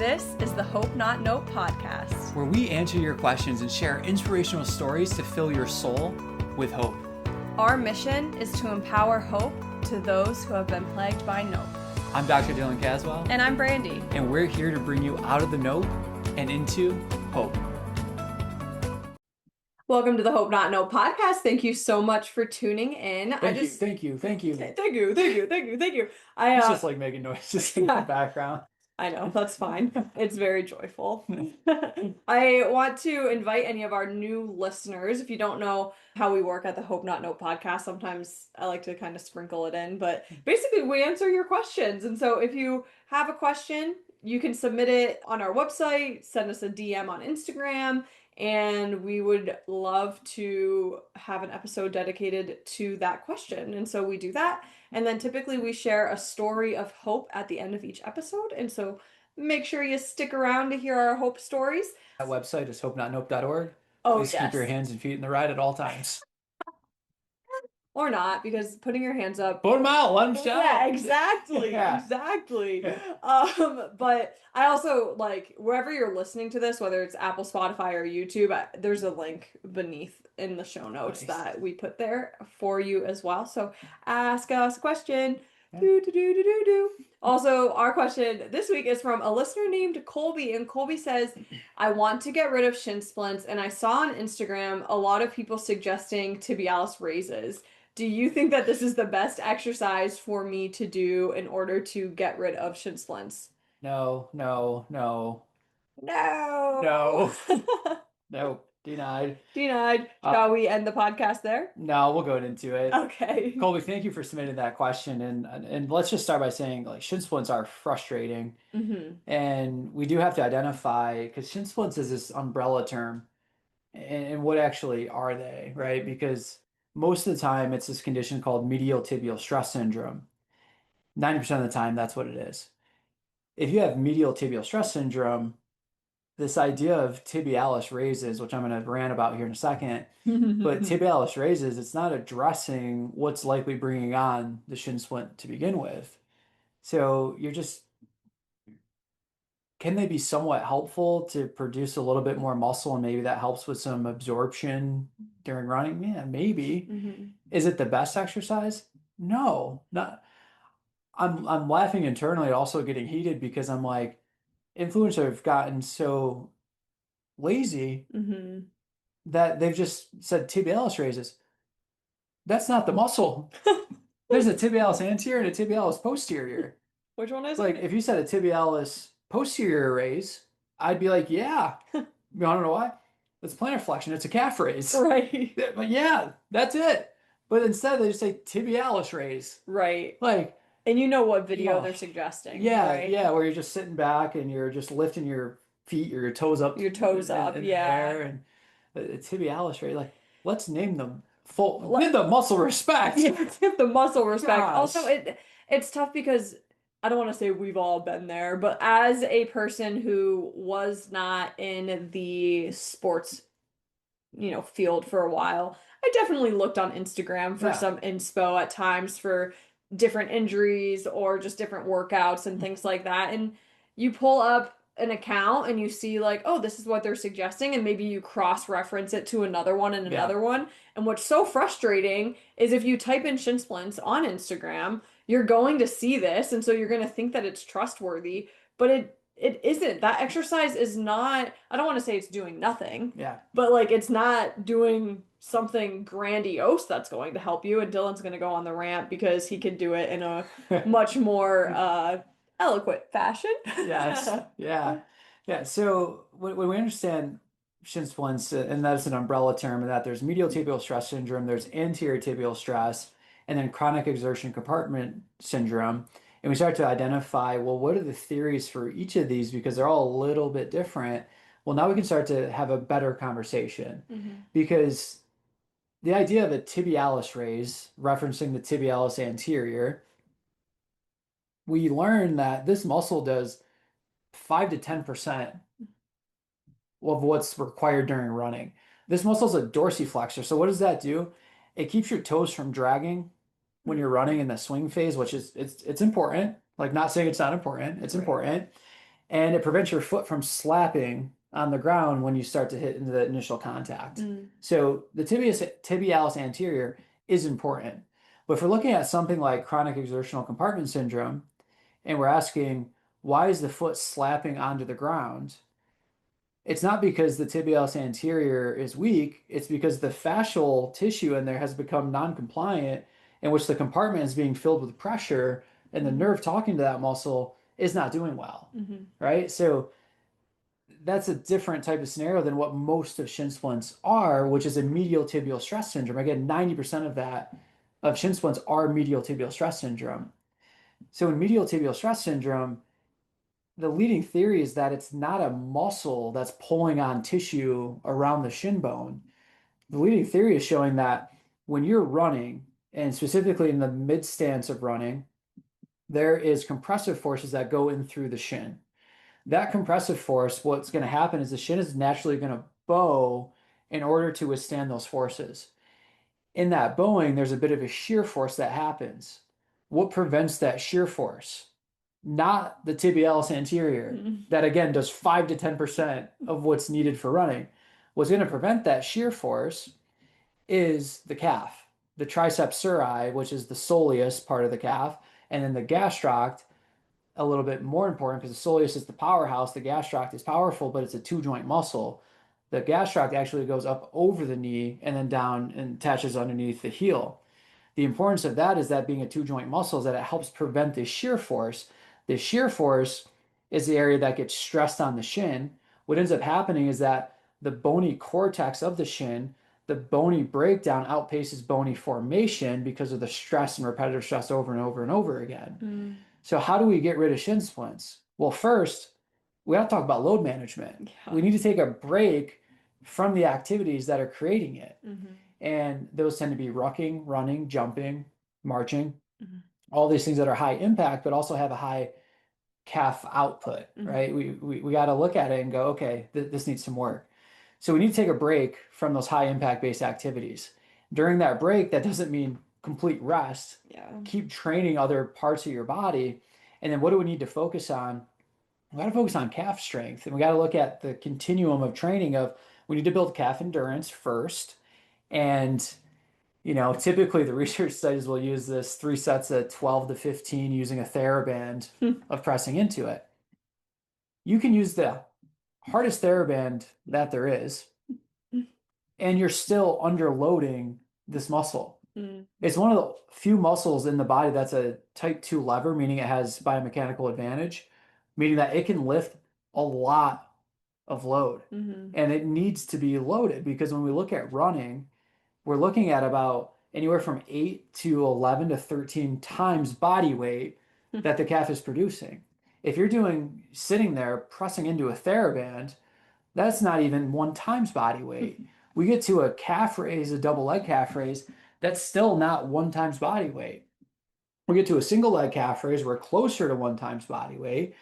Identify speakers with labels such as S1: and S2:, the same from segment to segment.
S1: This is the Hope Not Note podcast,
S2: where we answer your questions and share inspirational stories to fill your soul with hope.
S1: Our mission is to empower hope to those who have been plagued by nope.
S2: I'm Dr. Dylan Caswell.
S1: And I'm Brandy.
S2: And we're here to bring you out of the nope and into hope.
S1: Welcome to the Hope Not Note podcast. Thank you so much for tuning in.
S2: Thank you.
S1: Thank you.
S2: It's just like making noises in the background.
S1: I know, that's fine. It's very joyful. I want to invite any of our new listeners. If you don't know how we work at the Hope Not Note podcast, sometimes I like to kind of sprinkle it in, but basically we answer your questions. And so if you have a question, you can submit it on our website, send us a DM on Instagram, and we would love to have an episode dedicated to that question. And so we do that. And then typically we share a story of hope at the end of each episode. And so make sure you stick around to hear our hope stories.
S2: That website is hopenotnope.org.
S1: Oh,
S2: Please keep your hands and feet in the ride at all times.
S1: Or not, because putting your hands up.
S2: Put them out, let them shout.
S1: Yeah, exactly.
S2: Yeah.
S1: Exactly. But I also, like, wherever you're listening to this, whether it's Apple, Spotify, or YouTube, there's a link beneath in the show notes that we put there for you as well. So ask us a question. Yeah. Also, our question this week is from a listener named Colby, and Colby says, I want to get rid of shin splints, and I saw on Instagram a lot of people suggesting tibialis raises. Do you think that this is the best exercise for me to do in order to get rid of shin splints?
S2: No. Denied.
S1: Shall we end the podcast there?
S2: No, we'll go into it.
S1: Okay.
S2: Colby, thank you for submitting that question. And let's just start by saying, like, shin splints are frustrating.
S1: Mm-hmm.
S2: And we do have to identify, because shin splints is this umbrella term. And what actually are they, right? Because most of the time it's this condition called medial tibial stress syndrome. 90% of the time, that's what it is. If you have medial tibial stress syndrome, this idea of tibialis raises, which I'm going to rant about here in a second, but tibialis raises, it's not addressing what's likely bringing on the shin splint to begin with. So can they be somewhat helpful to produce a little bit more muscle, and maybe that helps with some absorption during running? Yeah, maybe.
S1: Mm-hmm.
S2: Is it the best exercise? No, not. I'm laughing internally, also getting heated, because I'm like, influencers have gotten so lazy that they've just said tibialis raises. That's not the muscle. There's a tibialis anterior and a tibialis posterior.
S1: Which one is
S2: like,
S1: it?
S2: if you said a tibialis posterior raise, I'd be like, yeah. You want to know why? It's plantar flexion. It's a calf raise.
S1: Right.
S2: But yeah, that's it. But instead they just say tibialis raise.
S1: Right.
S2: Like,
S1: and you know what video they're suggesting.
S2: Yeah,
S1: right?
S2: Yeah, where you're just sitting back and you're just lifting your feet or your toes up.
S1: Your toes up, yeah.
S2: The air, and tibialis raise. Like, let's name them give the muscle respect.
S1: Yeah, give the muscle respect.
S2: Gosh.
S1: Also, it's tough because I don't want to say we've all been there, but as a person who was not in the sports, field for a while, I definitely looked on Instagram for some inspo at times for different injuries or just different workouts and things like that. And you pull up an account and you see like, oh, this is what they're suggesting, and maybe you cross-reference it to another one and another one. And what's so frustrating is if you type in shin splints on Instagram, you're going to see this, and so you're going to think that it's trustworthy, but it isn't. That exercise is not, I don't want to say it's doing nothing.
S2: Yeah.
S1: But like, it's not doing something grandiose that's going to help you. And Dylan's going to go on the rant because he can do it in a much more eloquent fashion.
S2: Yes. Yeah. So when we understand shin splints, and that's an umbrella term, and that there's medial tibial stress syndrome, there's anterior tibial stress, and then chronic exertion compartment syndrome. And we start to identify, well, what are the theories for each of these? Because they're all a little bit different. Well, now we can start to have a better conversation. Because the idea of a tibialis raise, referencing the tibialis anterior, we learn that this muscle does 5 to 10% of what's required during running. This muscle is a dorsiflexor. So what does that do? It keeps your toes from dragging when you're running in the swing phase, which is it's important. Like, not saying it's not important. It's important. and it prevents your foot from slapping on the ground when you start to hit into the initial contact.
S1: Mm.
S2: So the tibialis anterior is important. But if we're looking at something like chronic exertional compartment syndrome, and we're asking, why is the foot slapping onto the ground? It's not because the tibialis anterior is weak, it's because the fascial tissue in there has become non-compliant, in which the compartment is being filled with pressure, and the
S1: Mm.
S2: nerve talking to that muscle is not doing well,
S1: Mm-hmm.
S2: right? So that's a different type of scenario than what most of shin splints are, which is a medial tibial stress syndrome. Again, 90% of that of shin splints are medial tibial stress syndrome. So in medial tibial stress syndrome, the leading theory is that it's not a muscle that's pulling on tissue around the shin bone. The leading theory is showing that when you're running, and specifically in the mid stance of running, there is compressive forces that go in through the shin. That compressive force, what's going to happen is the shin is naturally going to bow in order to withstand those forces. In that bowing, there's a bit of a shear force that happens. What prevents that shear force? Not the tibialis anterior,
S1: Mm.
S2: that again does 5 to 10% of what's needed for running. What's going to prevent that shear force is the calf, the triceps suri, which is the soleus part of the calf, and then the gastroc, a little bit more important because the soleus is the powerhouse. The gastroc is powerful, but it's a two joint muscle. The gastroc actually goes up over the knee and then down and attaches underneath the heel. The importance of that is that being a two joint muscle is that it helps prevent the shear force. The shear force is the area that gets stressed on the shin. What ends up happening is that the bony cortex of the shin, the bony breakdown outpaces bony formation because of the stress and repetitive stress over and over and over again.
S1: Mm.
S2: So how do we get rid of shin splints? Well, first, we have to talk about load management.
S1: Yeah.
S2: We need to take a break from the activities that are creating it.
S1: Mm-hmm.
S2: And those tend to be rucking, running, jumping, marching,
S1: Mm-hmm.
S2: all these things that are high impact, but also have a high calf output,
S1: Mm-hmm.
S2: right? We got to look at it and go, okay, this needs some work. So we need to take a break from those high impact based activities. During that break, that doesn't mean complete rest.
S1: Yeah.
S2: Keep training other parts of your body. And then what do we need to focus on? We got to focus on calf strength. And we got to look at the continuum of training of we need to build calf endurance first. And typically the research studies will use this 3 sets of 12 to 15 using a TheraBand of pressing into it. You can use the hardest TheraBand that there is, and you're still underloading this muscle.
S1: Mm.
S2: It's one of the few muscles in the body that's a type 2 lever, meaning it has biomechanical advantage, meaning that it can lift a lot of load.
S1: Mm-hmm.
S2: And it needs to be loaded because when we look at running, we're looking at about anywhere from 8 to 11 to 13 times body weight that the calf is producing. If you're sitting there pressing into a TheraBand, that's not even 1 times body weight. We get to a calf raise, a double leg calf raise, that's still not 1 times body weight. We get to a single leg calf raise, we're closer to 1 times body weight.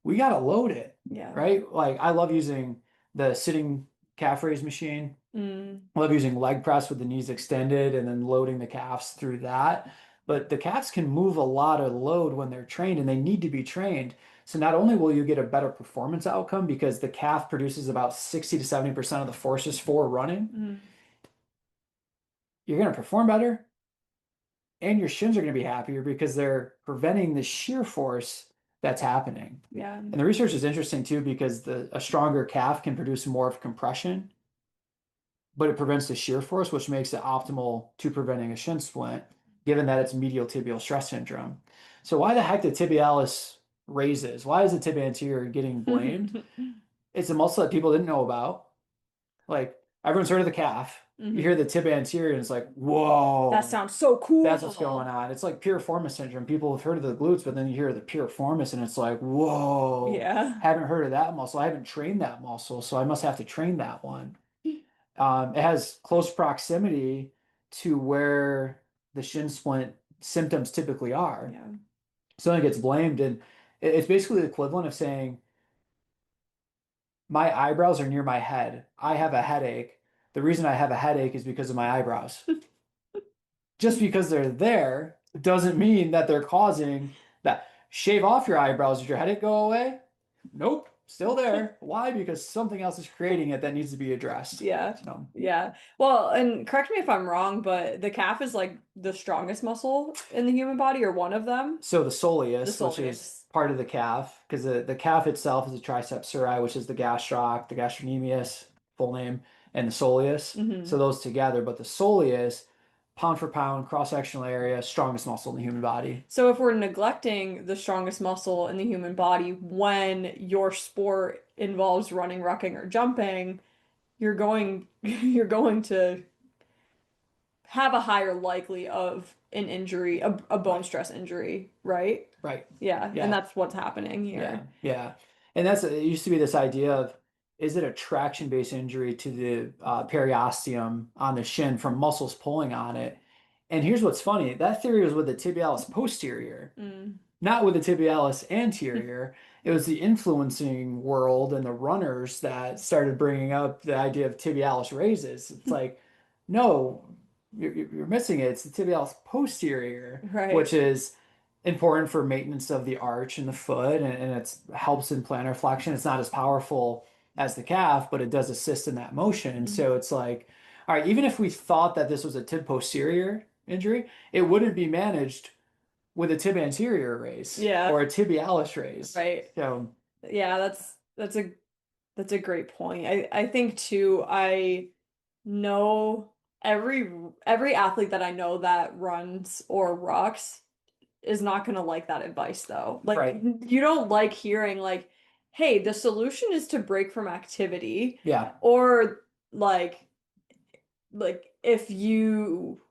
S2: We got to load it,
S1: Yeah.
S2: right? Like I love using the sitting calf raise machine.
S1: Mm.
S2: I love using leg press with the knees extended and then loading the calves through that. But the calves can move a lot of load when they're trained and they need to be trained. So not only will you get a better performance outcome because the calf produces about 60 to 70% of the forces for running,
S1: Mm.
S2: you're going to perform better and your shins are going to be happier because they're preventing the shear force that's happening.
S1: Yeah.
S2: And the research is interesting too because a stronger calf can produce more of compression, but it prevents the shear force, which makes it optimal to preventing a shin splint, given that it's medial tibial stress syndrome. So why the heck did tibialis raises? Why is the tibia anterior getting blamed? It's a muscle that people didn't know about. Like everyone's heard of the calf. You
S1: Mm-hmm.
S2: hear the tibia anterior and it's like,
S1: That
S2: whoa,
S1: sounds so
S2: that's what's
S1: cool.
S2: going on. It's like piriformis syndrome. People have heard of the glutes, but then you hear the piriformis and it's like, whoa,
S1: Yeah.
S2: haven't heard of that muscle. I haven't trained that muscle, so I must have to train that one. It has close proximity to where the shin splint symptoms typically are.
S1: Yeah.
S2: So it gets blamed, and it's basically the equivalent of saying, my eyebrows are near my head. I have a headache. The reason I have a headache is because of my eyebrows. Just because they're there doesn't mean that they're causing that. Shave off your eyebrows. Does your headache go away? Nope, still there. Why? Because something else is creating it that needs to be addressed.
S1: Yeah.
S2: So,
S1: Yeah. Well, and correct me if I'm wrong, but the calf is like the strongest muscle in the human body or one of them.
S2: so the
S1: The
S2: soleus, which is
S1: soleus.
S2: part of the calf, because the calf itself is the triceps surae, which is the gastroc, the gastrocnemius, full name, and the soleus. So
S1: Hmm.
S2: those together, but the soleus, pound for pound, cross-sectional area, strongest muscle in the human body.
S1: So if we're neglecting the strongest muscle in the human body when your sport involves running, rucking, or jumping, you're going you're going to have a higher likely of an injury, a bone
S2: Right.
S1: stress injury, right?
S2: Right.
S1: Yeah, and
S2: Yeah.
S1: that's what's happening
S2: Yeah,
S1: here.
S2: yeah. And that's it used to be this idea of is it a traction-based injury to the periosteum on the shin from muscles pulling on it? And here's what's funny, that theory was with the tibialis posterior,
S1: Mm.
S2: not with the tibialis anterior. It was the influencing world and the runners that started bringing up the idea of tibialis raises. It's like, no, you're missing it. It's the tibialis posterior, which
S1: Right.
S2: is important for maintenance of the arch in the foot, and it helps in plantar flexion. It's not as powerful as the calf, but it does assist in that motion.
S1: Mhm.
S2: So it's like, all right, even if we thought that this was a tib posterior injury, it wouldn't be managed with a tib anterior raise
S1: Yeah,
S2: or a tibialis raise.
S1: right.
S2: So,
S1: Yeah, that's a great point. I think too, I know every athlete that I know that runs or rocks is not going to like that advice though. Like
S2: right.
S1: you don't like hearing like, hey, the solution is to break from activity
S2: Yeah.
S1: or like if you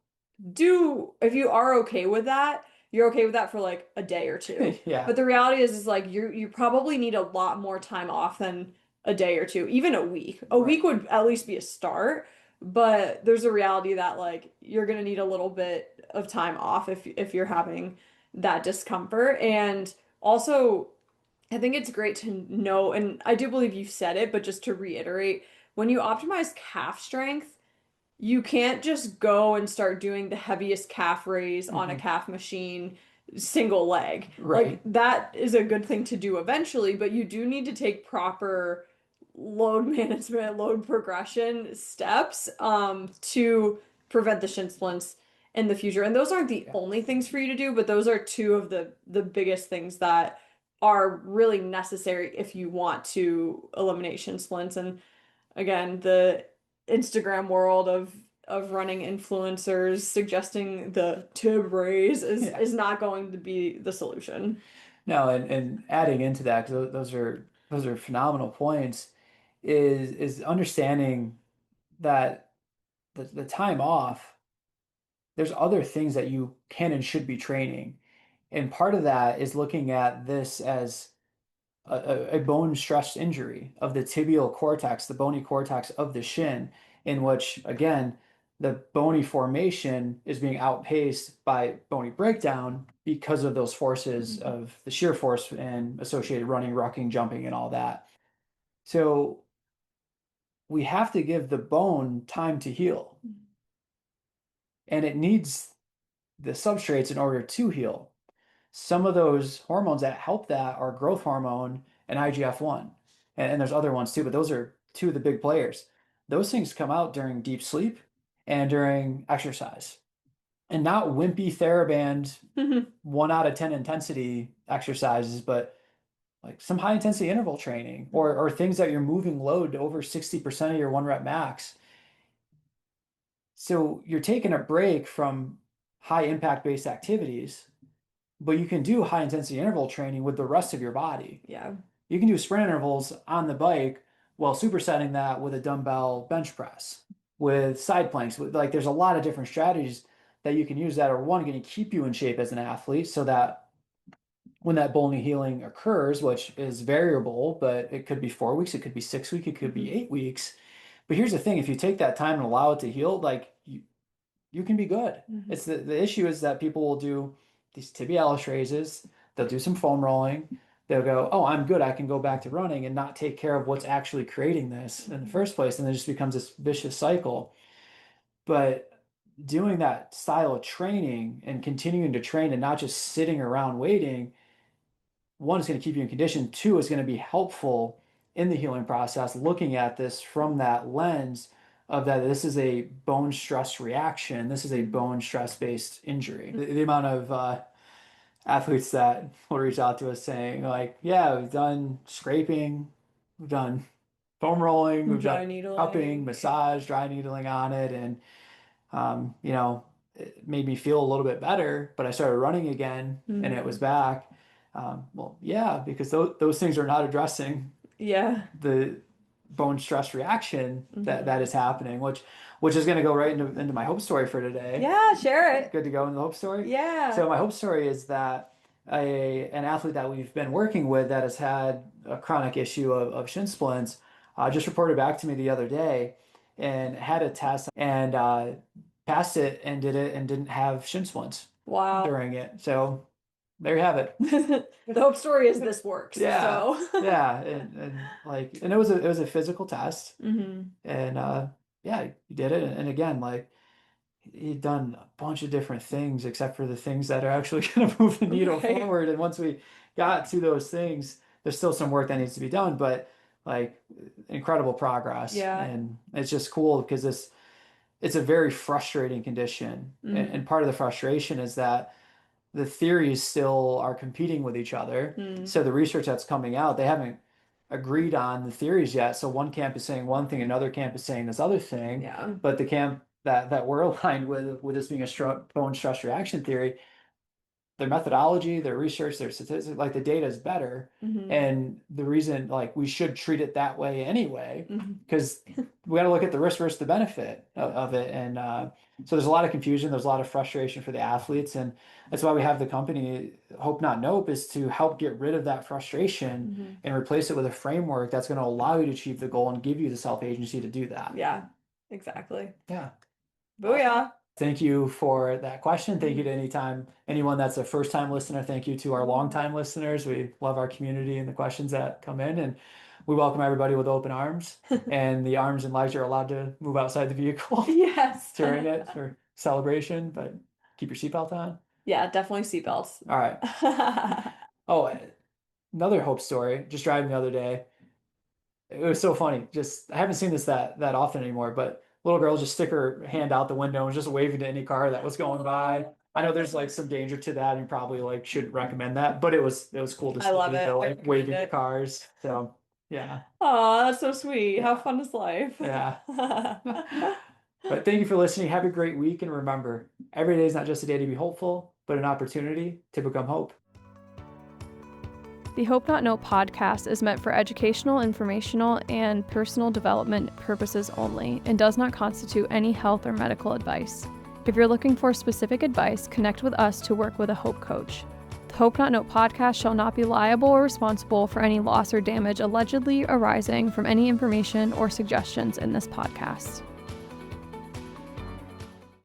S1: if you are okay with that, you're okay with that for like a day or two.
S2: Yeah.
S1: But the reality is like you probably need a lot more time off than a day or two, even a week. A
S2: Right.
S1: week would at least be a start, but there's a reality that like you're gonna need a little bit of time off if you're having that discomfort. And also, I think it's great to know, and I do believe you said it, but just to reiterate, when you optimize calf strength, you can't just go and start doing the heaviest calf raise on a
S2: Hmm.
S1: calf machine single leg. Like
S2: Right.
S1: that is a good thing to do eventually, but you do need to take proper load management, load progression steps to prevent the shin splints in the future. And those aren't the
S2: Yeah.
S1: only things for you to do, but those are two of the biggest things that are really necessary if you want to eliminate shin splints. And again, the Instagram world of running influencers suggesting the tib raise
S2: Yeah.
S1: is not going to be the solution.
S2: No, and adding into that, because those are phenomenal points, is understanding that the time off, there's other things that you can and should be training. And part of that is looking at this as a bone stress injury of the tibial cortex, the bony cortex of the shin, in which, again, the bony formation is being outpaced by bony breakdown because of those forces
S1: Mhm.
S2: of the shear force and associated running, rucking, jumping, and all that. So we have to give the bone time to heal, and it needs the substrates in order to heal. Some of those hormones that help that are growth hormone and IGF-1. And there's other ones too, but those are two of the big players. Those things come out during deep sleep and during exercise. And not wimpy TheraBand 1 out of 10 intensity exercises, but like some high intensity interval training or things that you're moving load to over 60% of your 1 rep max. So you're taking a break from high impact based activities, but you can do high intensity interval training with the rest of your body.
S1: Yeah.
S2: You can do sprint intervals on the bike while supersetting that with a dumbbell bench press, with side planks. Like there's a lot of different strategies that you can use that are one going to keep you in shape as an athlete so that when that bony healing occurs, which is variable, but it could be 4 weeks, it could be 6 weeks, it could be
S1: Mhm.
S2: 8 weeks. But here's the thing, if you take that time and allow it to heal, like you can be good.
S1: Mhm.
S2: It's the issue is that people will do these tibialis raises, they'll do some foam rolling, they'll go, oh, I'm good, I can go back to running and not take care of what's actually creating this in the
S1: Mhm.
S2: first place. And it just becomes this vicious cycle. But doing that style of training and continuing to train and not just sitting around waiting, one, is going to keep you in condition. Two, is going to be helpful in the healing process, looking at this from that lens of that this is a bone stress reaction. This is a bone stress based injury. The amount of athletes that will reach out to us saying like, yeah, we've done scraping, we've done foam rolling, we've
S1: Dry
S2: done cupping,
S1: needling.
S2: massage, dry needling on it. And, you know, it made me feel a little bit better, but I started running again and it was back. Well, yeah, because those things are not addressing
S1: Yeah.
S2: the bone stress reaction that
S1: Mm-hmm.
S2: that is happening, which is going to go right into my hope story for today.
S1: Yeah, share it.
S2: Good to go into the hope story.
S1: Yeah.
S2: So my hope story is that an athlete that we've been working with that has had a chronic issue of shin splints just reported back to me the other day and had a test and passed it and did it and didn't have shin splints
S1: Wow.
S2: during it. So there you have it.
S1: The hope story is this works.
S2: Yeah,
S1: So.
S2: yeah, and like, and it was a physical test,
S1: Mm-hmm.
S2: and yeah, he did it, and again, like he'd done a bunch of different things except for the things that are actually going to move the needle
S1: Right.
S2: forward. And once we got to those things, there's still some work that needs to be done, but like incredible progress,
S1: Yeah.
S2: and it's just cool because it's a very frustrating condition,
S1: Mm-hmm.
S2: and part of the frustration is that the theories still are competing with each other.
S1: Mm.
S2: So the research that's coming out, they haven't agreed on the theories yet. So one camp is saying one thing, another camp is saying this other thing.
S1: Yeah.
S2: But the camp that we're aligned with this being a bone stress reaction theory, their methodology, their research, their statistics, like the data is better.
S1: Mm-hmm.
S2: And the reason like we should treat it that way anyway,
S1: Mm-hmm.
S2: because we got to look at the risk versus the benefit of it. And so there's a lot of confusion, there's a lot of frustration for the athletes, and that's why we have the company Hope Not Nope, is to help get rid of that frustration
S1: Mm-hmm.
S2: and replace it with a framework that's going to allow you to achieve the goal and give you the self-agency to do that.
S1: Yeah, exactly.
S2: Yeah.
S1: Booyah.
S2: Thank you for that question. Thank you to
S1: Mm-hmm.
S2: anyone that's a first time listener. Thank you to our long time listeners. We love our community and the questions that come in, and we welcome everybody with open arms. And the arms and legs are allowed to move outside the vehicle
S1: Yes.
S2: during it for celebration, but keep your seatbelt on.
S1: Yeah, definitely seatbelts.
S2: All right. Oh, another hope story. Just driving the other day. It was so funny. Just I haven't seen this that often anymore, but little girl just stick her hand out the window and just waving to any car that was going by. I know there's like some danger to that and probably like shouldn't recommend that, but it was cool to
S1: I love
S2: see
S1: it.
S2: the
S1: I
S2: like waving
S1: recommend
S2: to
S1: it.
S2: cars. So yeah.
S1: Oh, that's so sweet. How
S2: Yeah.
S1: fun is life?
S2: Yeah. But thank you for listening. Have a great week, and remember, every day is not just a day to be hopeful, but an opportunity to become hope.
S3: The Hope Not Know podcast is meant for educational, informational, and personal development purposes only and does not constitute any health or medical advice. If you're looking for specific advice, connect with us to work with a Hope coach. The Hope Not Know podcast shall not be liable or responsible for any loss or damage allegedly arising from any information or suggestions in this podcast.